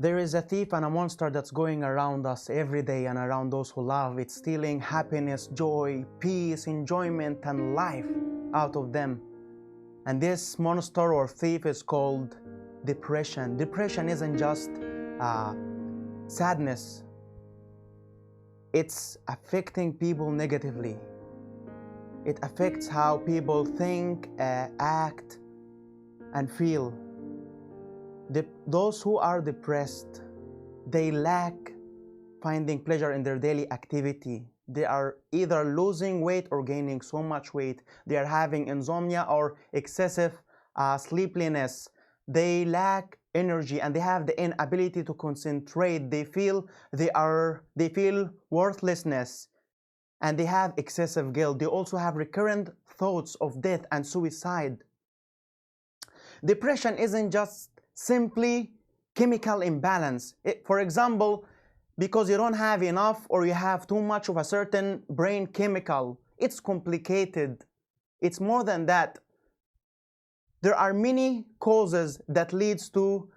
There is a thief and a monster that's going around us every day and around those who love. It's stealing happiness, joy, peace, enjoyment, and life out of them. And this monster or thief is called depression. Depression isn't just sadness. It's affecting people negatively. It affects how people think, act, and feel. Those who are depressed, they lack finding pleasure in their daily activity. They are either losing weight or gaining so much weight. They are having insomnia or excessive sleepiness. They lack energy and they have the inability to concentrate. They feel worthlessness and they have excessive guilt. They also have recurrent thoughts of death and suicide. Depression isn't just simply chemical imbalance. For example, because you don't have enough or you have too much of a certain brain chemical, it's complicated. It's more than that. There are many causes that leads to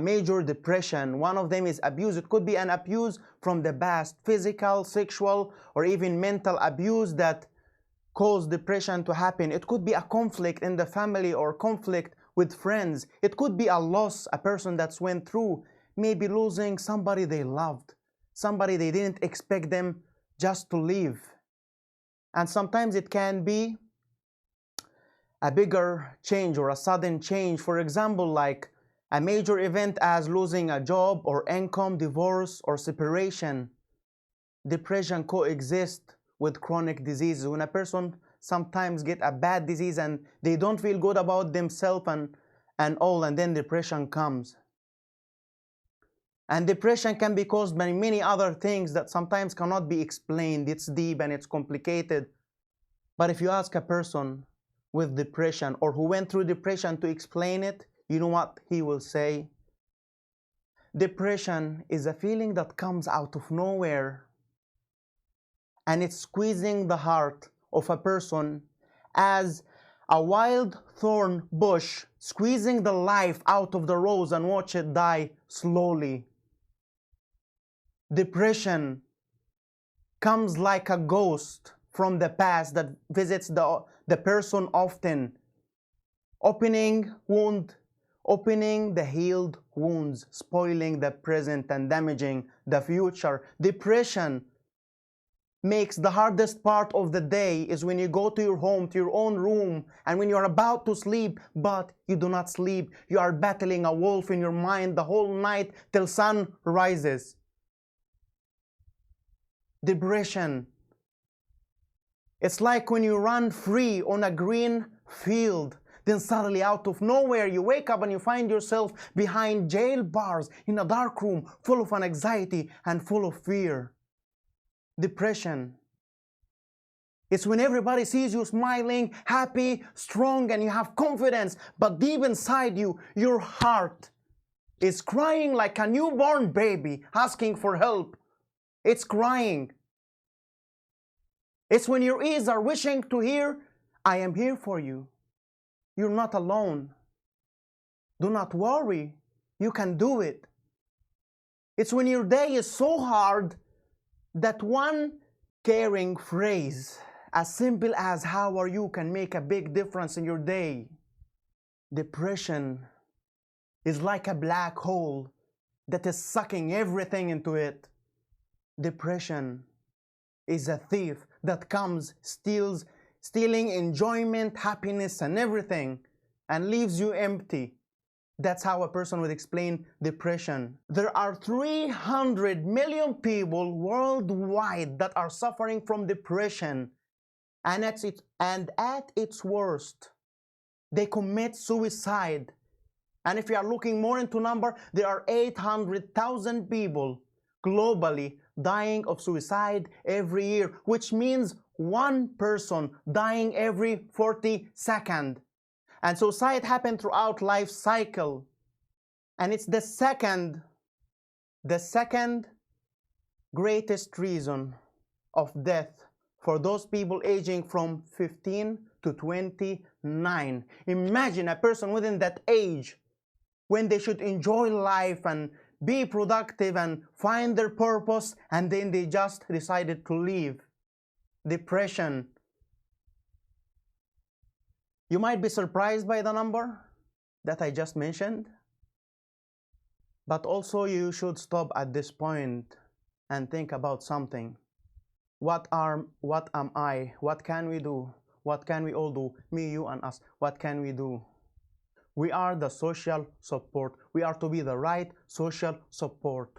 major depression. One of them is abuse. It could be an abuse from the past, physical, sexual, or even mental abuse that cause depression to happen. It could be a conflict in the family or conflict with friends. It could be a loss a person that's went through, maybe losing somebody they loved, somebody they didn't expect them just to leave. And sometimes it can be a bigger change or a sudden change. For example, like a major event as losing a job or income, divorce, or separation. Depression coexists with chronic diseases. When a person sometimes get a bad disease and they don't feel good about themselves and all, and then depression comes. And depression can be caused by many other things that sometimes cannot be explained. It's deep and it's complicated. But if you ask a person with depression or who went through depression to explain it, you know what he will say? Depression is a feeling that comes out of nowhere and it's squeezing the heart of a person as a wild thorn bush squeezing the life out of the rose and watch it die slowly. Depression comes like a ghost from the past that visits the person often, opening the healed wounds, spoiling the present and damaging the future. Depression makes the hardest part of the day is when you go to your home, to your own room, and when you're about to sleep, but you do not sleep. You are battling a wolf in your mind the whole night till sun rises. Depression. It's like when you run free on a green field, then suddenly out of nowhere you wake up and you find yourself behind jail bars in a dark room full of anxiety and full of fear. Depression. It's when everybody sees you smiling, happy, strong, and you have confidence, but deep inside you, your heart is crying like a newborn baby asking for help. It's crying. It's when your ears are wishing to hear, I am here for you. You're not alone. Do not worry. You can do it. It's when your day is so hard that one caring phrase, as simple as how are you, can make a big difference in your day. Depression is like a black hole that is sucking everything into it. Depression is a thief that comes, stealing enjoyment, happiness, and everything, and leaves you empty. That's how a person would explain depression. There are 300 million people worldwide that are suffering from depression, and at its worst, they commit suicide. And if you are looking more into number, there are 800,000 people globally dying of suicide every year, which means one person dying every 40 seconds. And suicide happens throughout life cycle. And it's the second greatest reason of death for those people aging from 15 to 29. Imagine a person within that age when they should enjoy life and be productive and find their purpose, and then they just decided to leave. Depression. You might be surprised by the number that I just mentioned, but also you should stop at this point and think about something. What am I? What can we do? What can we all do? Me, you, and us. What can we do? We are the social support. We are to be the right social support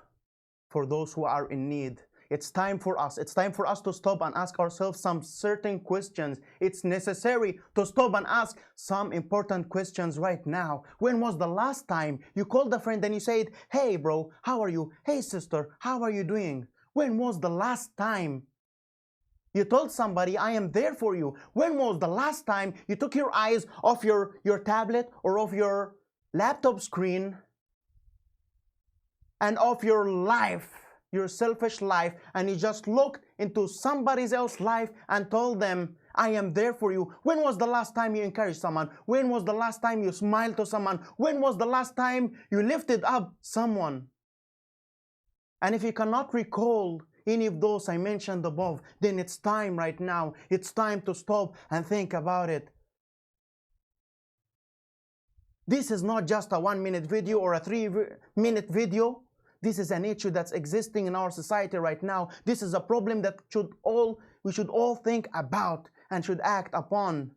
for those who are in need. It's time for us. It's time for us to stop and ask ourselves some certain questions. It's necessary to stop and ask some important questions right now. When was the last time you called a friend and you said, "Hey bro, how are you? Hey sister, how are you doing?" When was the last time you told somebody, "I am there for you"? When was the last time you took your eyes off your tablet or off your laptop screen and off your life, your selfish life, and you just looked into somebody else's life and told them, "I am there for you"? When was the last time you encouraged someone? When was the last time you smiled to someone? When was the last time you lifted up someone? And if you cannot recall any of those I mentioned above, then it's time right now. It's time to stop and think about it. This is not just a 1-minute video or a 3-minute video. This is an issue that's existing in our society right now. This is a problem that we should all think about and should act upon.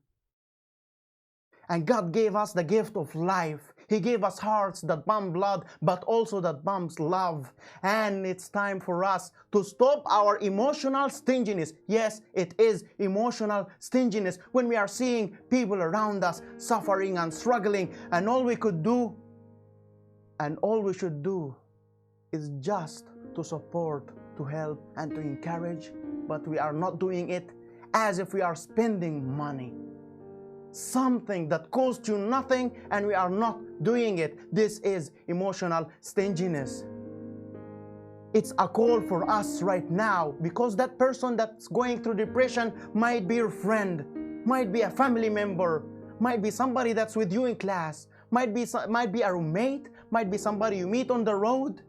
And God gave us the gift of life. He gave us hearts that pump blood, but also that pumps love. And it's time for us to stop our emotional stinginess. Yes, it is emotional stinginess when we are seeing people around us suffering and struggling, and all we could do and all we should do is just to support, to help, and to encourage, but we are not doing it as if we are spending money. Something that costs you nothing and we are not doing it. This is emotional stinginess. It's a call for us right now, because that person that's going through depression might be your friend, might be a family member, might be somebody that's with you in class, might be a roommate, might be somebody you meet on the road.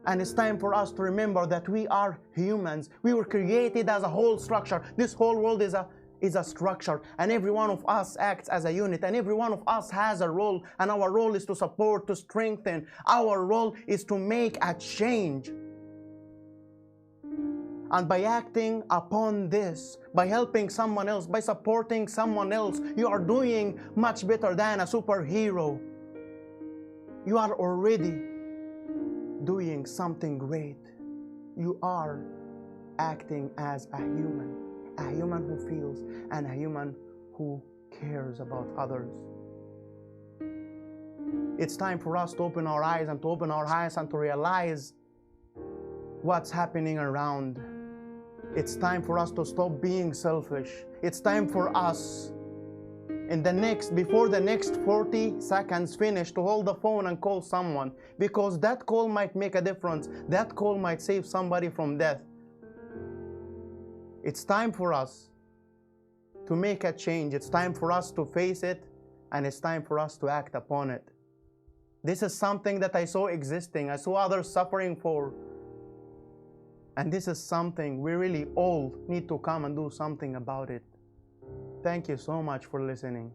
And it's time for us to remember that we are humans. We were created as a whole structure. This whole world is a structure, and every one of us acts as a unit, and every one of us has a role, and our role is to support, to strengthen. Our role is to make a change. And by acting upon this, by helping someone else, by supporting someone else, you are doing much better than a superhero. You are already doing something great. You are acting as a human who feels, and a human who cares about others. It's time for us to open our eyes and to open our hearts and to realize what's happening around. It's time for us to stop being selfish. It's time for us, before the next 40 seconds finish, to hold the phone and call someone, because that call might make a difference. That call might save somebody from death. It's time for us to make a change. It's time for us to face it, and it's time for us to act upon it. This is something that I saw existing. I saw others suffering for. And this is something we really all need to come and do something about it. Thank you so much for listening.